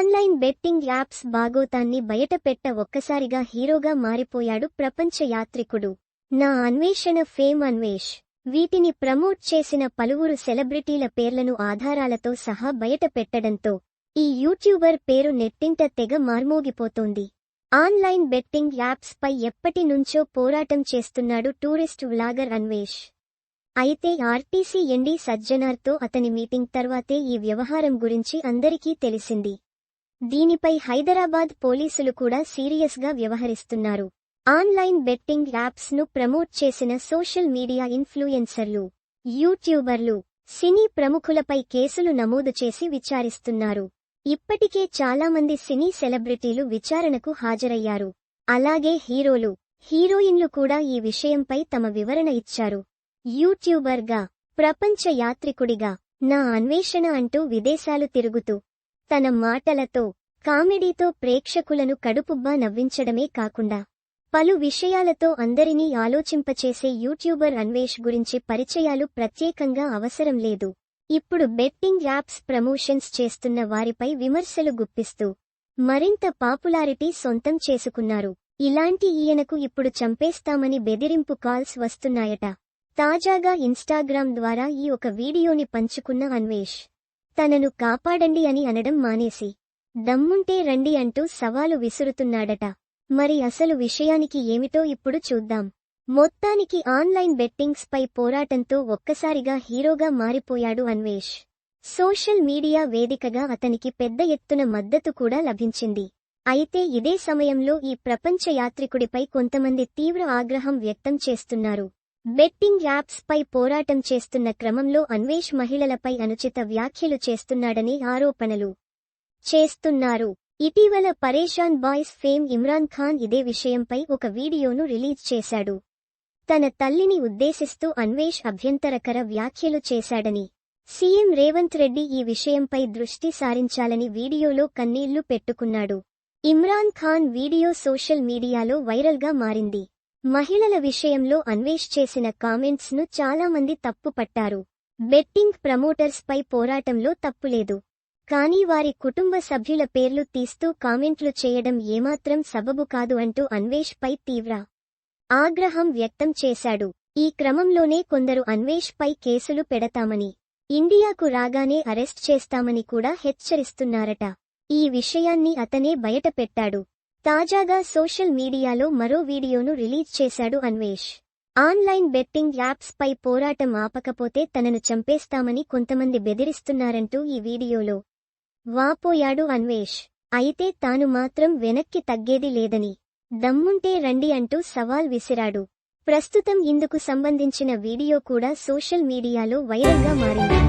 Online betting apps బాగోతాన్ని బయటపెట్ట ఒక్కసారిగా హీరోగా మారిపోయాడు ప్రపంచ యాత్రికుడు. నా అన్వేషణ ఫేమ్ అన్వేష్. వీటిని ప్రమోట్ చేసిన పలువురు సెలబ్రిటీల పేర్లను ఆధారాలతో సహా బయటపెట్టడంతో ఈ యూట్యూబర్ పేరు నెట్టింట తెగ మార్మోగిపోతోంది. ఆన్లైన్ బెట్టింగ్ యాప్స్ పై ఎప్పటి నుంచో పోరాటం చేస్తున్నాడు టూరిస్ట్ వ్లాగర్ అన్వేష్. అయితే ఆర్టీసీ ఎండీ సజ్జనార్తో అతని మీటింగ్ తర్వాతే ఈ వ్యవహారం గురించి అందరికీ తెలిసింది. దీనిపై హైదరాబాద్ పోలీసులు కూడా సీరియస్గా వ్యవహరిస్తున్నారు. ఆన్లైన్ బెట్టింగ్ యాప్స్ ను ప్రమోట్ చేసిన సోషల్ మీడియా ఇన్ఫ్లుయెన్సర్లు, యూట్యూబర్లు, సినీ ప్రముఖులపై కేసులు నమోదు చేసి విచారిస్తున్నారు. ఇప్పటికే చాలామంది సినీ సెలబ్రిటీలు విచారణకు హాజరయ్యారు. అలాగే హీరోలు, హీరోయిన్లు కూడా ఈ విషయంపై తమ వివరణ ఇచ్చారు. యూట్యూబర్గా, ప్రపంచ యాత్రికుడిగా నా అన్వేషణ అంటూ విదేశాలు తిరుగుతూ తన మాటలతో, కామెడీతో ప్రేక్షకులను కడుపుబ్బా నవ్వించడమే కాకుండా పలు విషయాలతో అందరినీ ఆలోచింపచేసే యూట్యూబర్ అన్వేష్ గురించి పరిచయాలు ప్రత్యేకంగా అవసరం లేదు. ఇప్పుడు బెట్టింగ్ యాప్స్ ప్రమోషన్స్ చేస్తున్న వారిపై విమర్శలు గుప్పిస్తూ మరింత పాపులారిటీ సొంతం చేసుకున్నారు. ఇలాంటి ఈయనకు ఇప్పుడు చంపేస్తామని బెదిరింపు కాల్స్ వస్తున్నాయట. తాజాగా ఇన్స్టాగ్రామ్ ద్వారా ఈ ఒక వీడియోని పంచుకున్న అన్వేష్ తనను కాపాడండి అని అనడం మానేసి దమ్ముంటే రండి అంటూ సవాలు విసురుతున్నాడట. మరి అసలు విషయానికి ఏమిటో ఇప్పుడు చూద్దాం. మొత్తానికి ఆన్లైన్ బెట్టింగ్స్ పై పోరాటంతో ఒక్కసారిగా హీరోగా మారిపోయాడు అన్వేష్. సోషల్ మీడియా వేదికగా అతనికి పెద్ద ఎత్తున మద్దతు కూడా లభించింది. అయితే ఇదే సమయంలో ఈ ప్రపంచ యాత్రికుడిపై కొంతమంది తీవ్ర ఆగ్రహం వ్యక్తం చేస్తున్నారు. బెట్టింగ్ యాప్స్ పై పోరాటం చేస్తున్న క్రమంలో అన్వేష్ మహిళలపై అనుచిత వ్యాఖ్యలు చేస్తున్నాడని ఆరోపణలు చేస్తున్నారు. ఇటీవల పరేషాన్ బాయ్స్ ఫేమ్ ఇమ్రాన్ ఖాన్ ఇదే విషయంపై ఒక వీడియోను రిలీజ్ చేశాడు. తన తల్లిని ఉద్దేశిస్తూ అన్వేష్ అభ్యంతరకర వ్యాఖ్యలు చేశాడని, సీఎం రేవంత్ రెడ్డి ఈ విషయంపై దృష్టి సారించాలని వీడియోలో కన్నీళ్లు పెట్టుకున్నాడు. ఇమ్రాన్ ఖాన్ వీడియో సోషల్ మీడియాలో వైరల్గా మారింది. మహిళల విషయంలో అన్వేష్ చేసిన కామెంట్స్ ను చాలామంది తప్పుపట్టారు. బెట్టింగ్ ప్రమోటర్స్ పై పోరాటంలో తప్పులేదు, కానీ వారి కుటుంబ సభ్యుల పేర్లు తీస్తూ కామెంట్లు చేయడం ఏమాత్రం సబబు కాదు అంటూ అన్వేష్ పై తీవ్ర ఆగ్రహం వ్యక్తం చేశాడు. ఈ క్రమంలోనే కొందరు అన్వేష్ పై కేసులు పెడతామని, ఇండియాకు రాగానే అరెస్ట్ చేస్తామని కూడా హెచ్చరిస్తున్నారట. ఈ విషయాన్ని అతనే బయటపెట్టాడు. తాజాగా సోషల్ మీడియాలో మరో వీడియోను రిలీజ్ చేశాడు అన్వేష్. ఆన్లైన్ బెట్టింగ్ యాప్స్ పై పోరాటం ఆపకపోతే తనను చంపేస్తామని కొంతమంది బెదిరిస్తున్నారంటూ ఈ వీడియోలో వాపోయాడు అన్వేష్. అయితే తాను మాత్రం వెనక్కి తగ్గేది లేదని, దమ్ముంటే రండి అంటూ సవాల్ విసిరాడు. ప్రస్తుతం ఇందుకు సంబంధించిన వీడియో కూడా సోషల్ మీడియాలో వైరల్గా మారింది.